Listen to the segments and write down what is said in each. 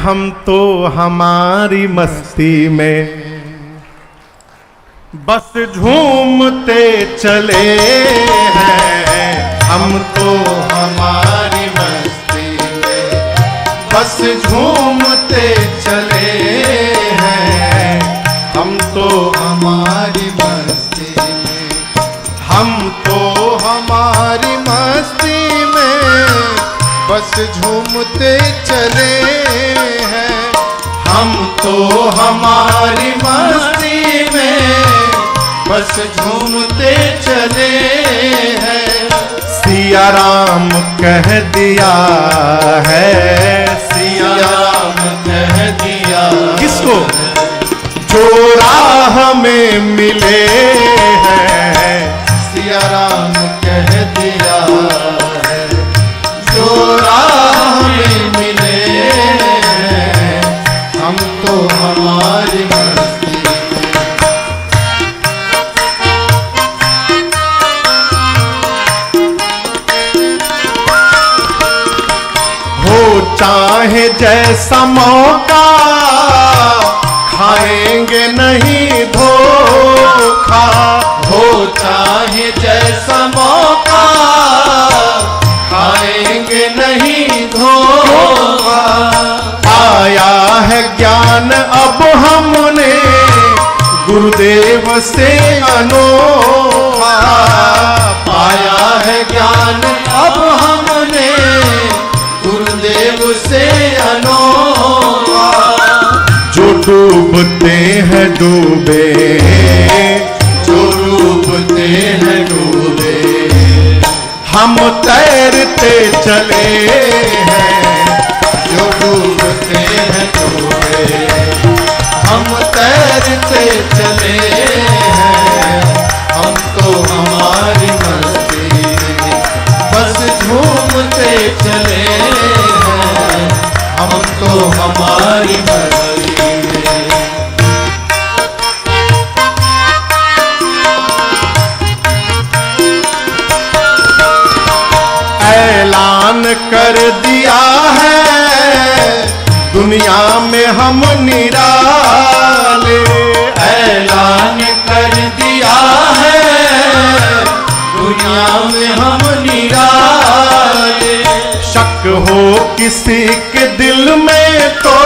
हम तो हमारी मस्ती में बस झूमते चले हैं। हम तो हमारी मस्ती में बस झूमते चले हैं। हम तो हमारी मस्ती में, हम तो हमारी मस्ती में बस झूमते चले हैं। हम तो हमारी मस्ती में बस झूमते चले हैं। सिया राम कह दिया है, सिया राम कह दिया। किसको? जो राह में मिले हैं। सिया राम कह दिया है, जो राह में मिले हैं। हम तो हमारी मस्ती हो, चाहे जैसा मौका खाएंगे नहीं धोखा। हो चाहे जैसा मौका खाएंगे नहीं धोखा। आया है ज्ञान अब हमने गुरुदेव से अनोखा। पाया है ज्ञान अब हमने गुरुदेव से अनोखा। जो डूबते हैं डूबे, जो डूबते हैं डूबे। हम तैरते चले हैं। जो डूबते हैं डूबे, हम तैरते चले हैं। हम तो हमारी मस्ती में बस झूमते चले हैं। हम तो हमारी मस्ती में। ऐलान कर दिया है दुनिया में हम निराले। ऐलान कर दिया है दुनिया में हम निराले। शक हो किसी के दिल में तो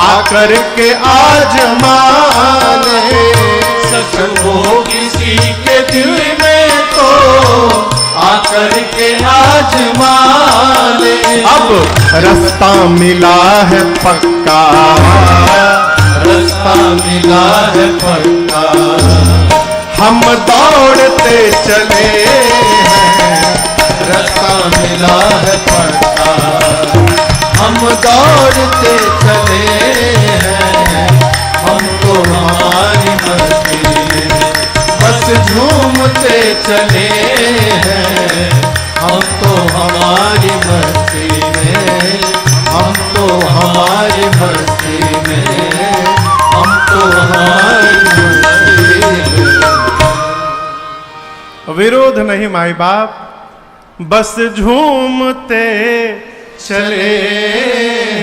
आकर के आजमा ले। शक हो किसी के दिल में तो आकर के आजमा ले। अब रास्ता मिला है पक्का, रास्ता मिला है पक्का। हम दौड़ते चले हैं। रास्ता मिला है पक्का। हम दौड़ते चले हैं। हम तो हमारी मस्ती में बस झूमते चले हैं। हम तो हमारी मस्ती में, हम तो हमारी मस्ती में, हम तो हमारी मस्ती में। विरोध नहीं माई बाप, बस झूमते चले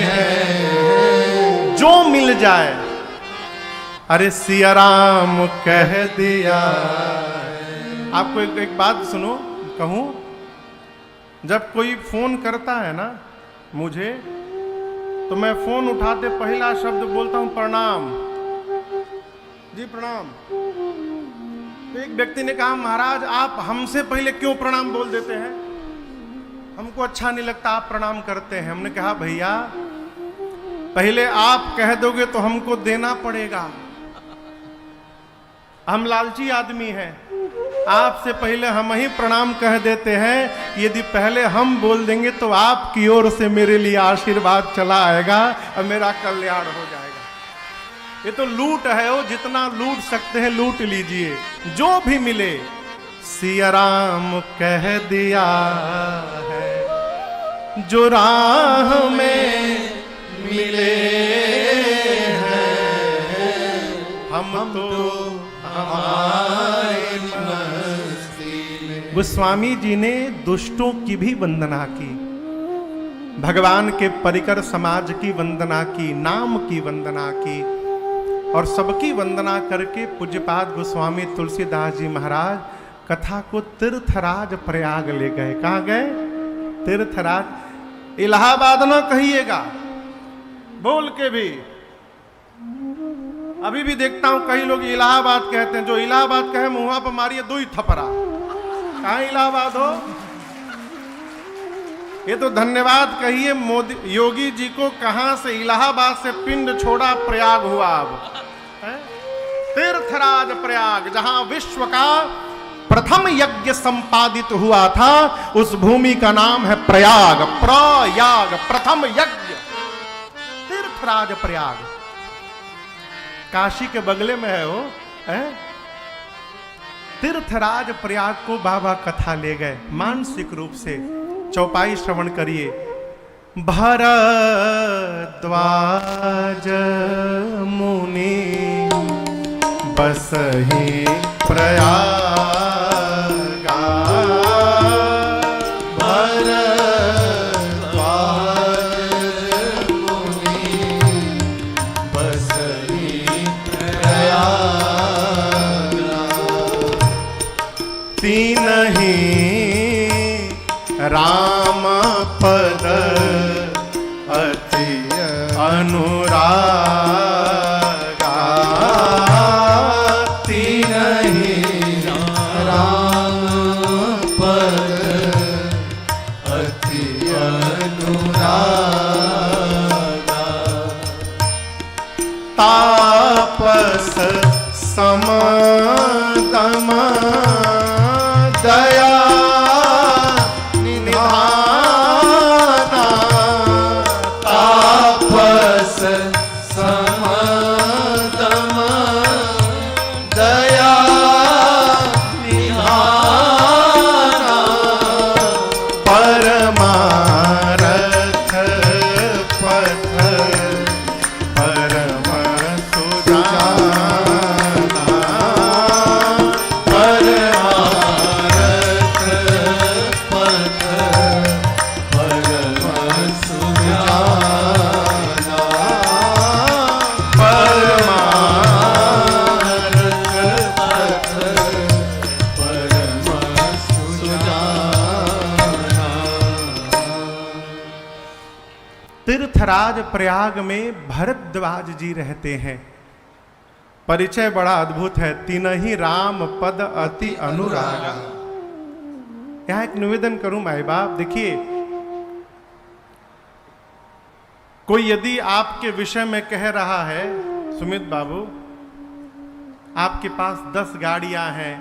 हैं। जो मिल जाए, अरे सिया राम कह दिया। आपको एक बात सुनो कहूं, जब कोई फोन करता है ना मुझे, तो मैं फोन उठाते पहला शब्द बोलता हूं प्रणाम जी, प्रणाम। तो एक व्यक्ति ने कहा महाराज आप हमसे पहले क्यों प्रणाम बोल देते हैं? हमको अच्छा नहीं लगता आप प्रणाम करते हैं। हमने कहा भैया पहले आप कह दोगे तो हमको देना पड़ेगा। हम लालची आदमी हैं। आपसे पहले हम ही प्रणाम कह देते हैं। यदि पहले हम बोल देंगे तो आपकी ओर से मेरे लिए आशीर्वाद चला आएगा और मेरा कल्याण हो जाएगा। ये तो लूट है, वो जितना लूट सकते हैं लूट लीजिए, जो भी मिले। सिया राम कह दिया है, जो राह में मिले हैं। हम तो हमारी मस्ती में। गोस्वामी जी ने दुष्टों की भी वंदना की। भगवान के परिकर समाज की वंदना की, नाम की वंदना की, और सबकी वंदना करके पूज्यपाद गोस्वामी तुलसीदास जी महाराज कथा को तीर्थराज प्रयाग ले गए। कहाँ गए? तीर्थराज। इलाहाबाद ना कहिएगा बोल के भी। अभी भी देखता हूं कई लोग इलाहाबाद कहते हैं, जो इलाहाबाद कहे मुंह पर मारिए 2 ही थपरा। कहाँ इलाहाबाद हो? ये तो धन्यवाद कहिए मोदी योगी जी को, कहां से इलाहाबाद से पिंड छोड़ा, प्रयाग हुआ। अब तीर्थराज प्रयाग, जहां विश्व का प्रथम यज्ञ संपादित हुआ था, उस भूमि का नाम है प्रयाग। प्रयाग प्रथम यज्ञ, तीर्थराज प्रयाग काशी के बगले में है वो। तीर्थराज प्रयाग को बाबा कथा ले गए मानसिक रूप से। चौपाई श्रवण करिए। भरद्वाज मुनि बसहि प्रयागा, भरद्वाज मुनि बसहि प्रयागा, तीनहि राम पद अति अनुरागा, तीनहि राम पद अति अनुरागा, तापस समदम दया तीर्थराज प्रयाग में भरद्वाज जी रहते हैं। परिचय बड़ा अद्भुत है। तीनहि राम पद अति अनुरागा। यहां एक निवेदन करूं माई बाप, देखिए कोई यदि आपके विषय में कह रहा है, सुमित बाबू आपके पास 10 गाड़ियां हैं,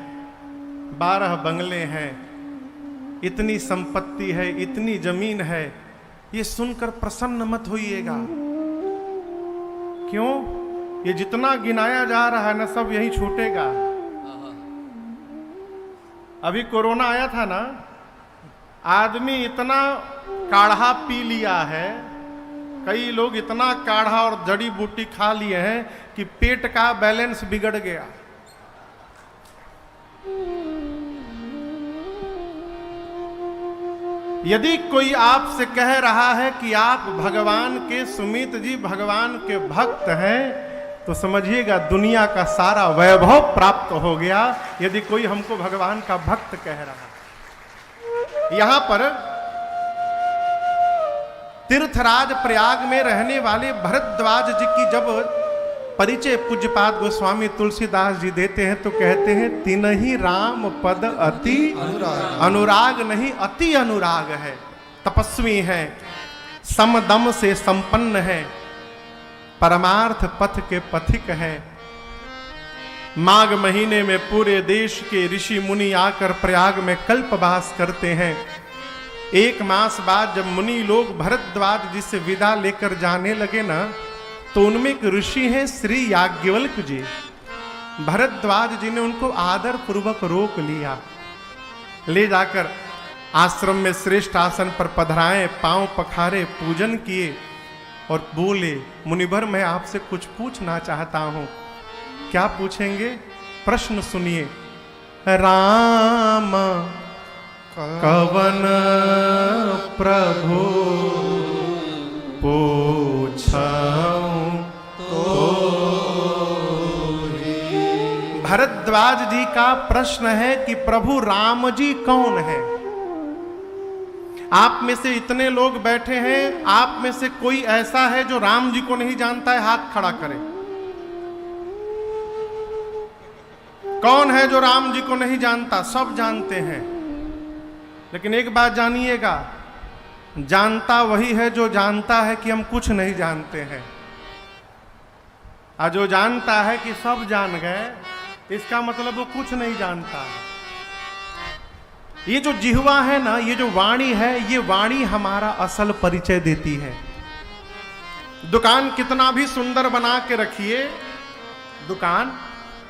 12 बंगले हैं, इतनी संपत्ति है, इतनी जमीन है, ये सुनकर प्रसन्न मत होइएगा। क्यों? ये जितना गिनाया जा रहा है ना, सब यही छूटेगा। अभी कोरोना आया था ना, आदमी इतना काढ़ा पी लिया है, कई लोग इतना काढ़ा और जड़ी बूटी खा लिए हैं कि पेट का बैलेंस बिगड़ गया। यदि कोई आपसे कह रहा है कि आप भगवान के, सुमित जी भगवान के भक्त हैं, तो समझिएगा दुनिया का सारा वैभव प्राप्त हो गया। यदि कोई हमको भगवान का भक्त कह रहा है। यहां पर तीर्थराज प्रयाग में रहने वाले भरद्वाज जी की जब परिचय पूज्यपाद गोस्वामी तुलसीदास जी देते हैं तो कहते हैं तीनहि राम पद अति अनुराग नहीं, अति अनुराग है। तपस्वी हैं, समदम से संपन्न है, परमार्थ पथ के पथिक हैं। माघ महीने में पूरे देश के ऋषि मुनि आकर प्रयाग में कल्पवास करते हैं। 1 मास बाद जब मुनि लोग भरद्वाज जी से विदा लेकर जाने लगे ना, तो उनमें एक ऋषि हैं श्री याज्ञवल्क जी। भरद्वाज जी ने उनको आदर पूर्वक रोक लिया, ले जाकर आश्रम में श्रेष्ठ आसन पर पधराए, पांव पखारे, पूजन किए और बोले, मुनिवर मैं आपसे कुछ पूछना चाहता हूं। क्या पूछेंगे? प्रश्न सुनिए। राम कवन प्रभु पूछऊं तो भरद्वाज जी का प्रश्न है कि प्रभु राम जी कौन है? आप में से इतने लोग बैठे हैं, आप में से कोई ऐसा है जो राम जी को नहीं जानता है? हाथ खड़ा करे। कौन है जो राम जी को नहीं जानता? सब जानते हैं। लेकिन एक बात जानिएगा, जानता वही है जो जानता है कि हम कुछ नहीं जानते हैं। और जो जानता है कि सब जान गए, इसका मतलब वो कुछ नहीं जानता है। ये जो जिह्वा है ना, ये जो वाणी है, ये वाणी हमारा असल परिचय देती है। दुकान कितना भी सुंदर बना के रखिए, दुकान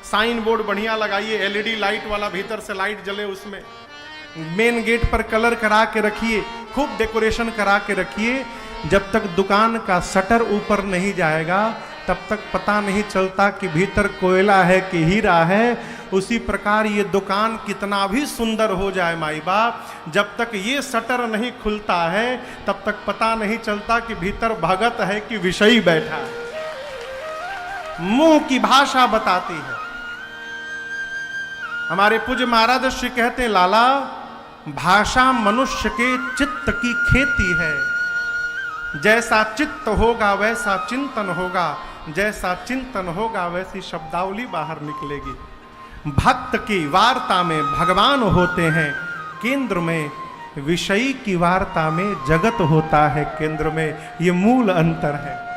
साइन बोर्ड बढ़िया लगाइए, एलईडी लाइट वाला, भीतर से लाइट जले, उसमें मेन गेट पर कलर करा के रखिए, खूब डेकोरेशन करा के रखिए, जब तक दुकान का शटर ऊपर नहीं जाएगा तब तक पता नहीं चलता कि भीतर कोयला है कि हीरा है। उसी प्रकार ये दुकान कितना भी सुंदर हो जाए माई बाप, जब तक ये शटर नहीं खुलता है तब तक पता नहीं चलता कि भीतर भगत है कि विषयी बैठा है। मुंह की भाषा बताती है। हमारे पूज्य महाराज श्री कहते हैं, लाला भाषा मनुष्य के चित्त की खेती है। जैसा चित्त होगा वैसा चिंतन होगा, जैसा चिंतन होगा वैसी शब्दावली बाहर निकलेगी। भक्त की वार्ता में भगवान होते हैं केंद्र में, विषयी की वार्ता में जगत होता है केंद्र में। ये मूल अंतर है।